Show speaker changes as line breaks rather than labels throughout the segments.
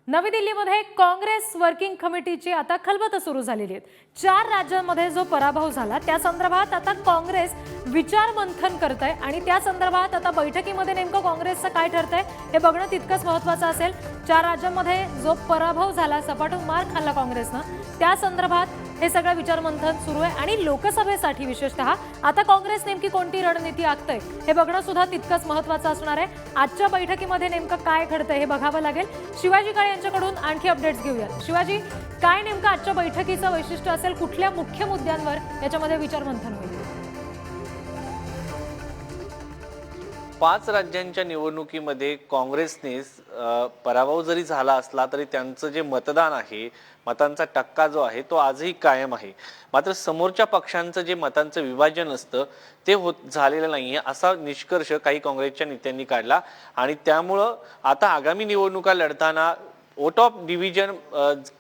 नवी दिल्लीमध्ये काँग्रेस वर्किंग कमिटीची आता खलबत सुरू झालेली आहे। 4 राज्यांमध्ये जो पराभव झाला त्या संदर्भात आता काँग्रेस विचार मंथन करतंय आणि त्या संदर्भात आता बैठकीमध्ये नेमकं काँग्रेसचं काय ठरतंय हे बघणं तितकंच महत्त्वाचं असेल। 4 राज्यांमध्ये जो पराभव झाला, सपाटून मार खाल्ला काँग्रेसनं, त्या संदर्भात हे सगळं विचार मंथन सुरू आहे आणि लोकसभेसाठी विशेषतः आता काँग्रेस नेमकी कोणती रणनीती आखतंय हे बघणं सुद्धा तितकंच महत्त्वाचं असणार आहे। आजच्या बैठकीमध्ये नेमकं काय घडतंय हे बघावं लागेल। शिवाजी काळे यांच्याकडून आणखी अपडेट्स घेऊयात। शिवाजी, काय नेमकं आजच्या बैठकीचं वैशिष्ट्य असेल, कुठल्या मुख्य मुद्द्यांवर याच्यामध्ये विचार मंथन होईल?
5 राज्यांच्या निवडणुकीमध्ये काँग्रेसने पराभव जरी झाला असला तरी त्यांचं जे मतदान आहे, मतांचा टक्का जो आहे तो आजही कायम आहे। मात्र समोरच्या पक्षांचं जे मतांचं विभाजन असतं ते झालेलं नाहीये असा निष्कर्ष काही काँग्रेसच्या नेत्यांनी काढला आणि त्यामुळं आता आगामी निवडणुका लढताना वोट ऑफ डिव्हिजन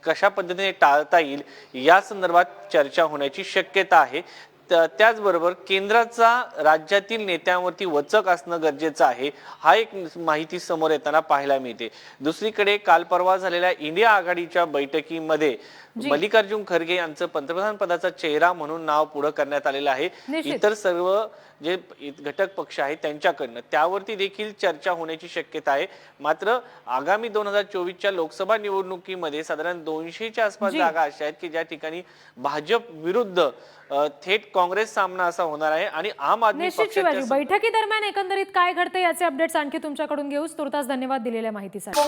कशा पद्धतीने टाळता येईल या संदर्भात चर्चा होण्याची शक्यता आहे। त्याचबरोबर केंद्राचा राज्यातील नेत्यांवरती वचक असणं गरजेचं आहे, हा एक माहिती समोर येताना पाहायला मिळते। दुसरीकडे काल परवा झालेल्या इंडिया आघाडीच्या बैठकीमध्ये मल्लिकार्जुन खरगे यांचं पंतप्रधान पदाचा चेहरा म्हणून नाव पुढे करण्यात आलेलं आहे। इतर सर्व जे घटक पक्ष आहेत त्यांच्याकडनं त्यावरती देखील चर्चा होण्याची शक्यता आहे। मात्र आगामी 2024च्या लोकसभा निवडणुकीमध्ये साधारण 200च्या आसपास जागा अशा आहेत की ज्या ठिकाणी भाजप विरुद्ध थेट काँग्रेस सामना असा होणार आहे आणि आम आदमी पक्षाच्या
बैठकी दरम्यान एकंदरीत काय घडते याचे अपडेट्स आणखी तुमच्याकडून घेऊच। तुर्तास धन्यवाद दिलेल्या माहितीसाठी।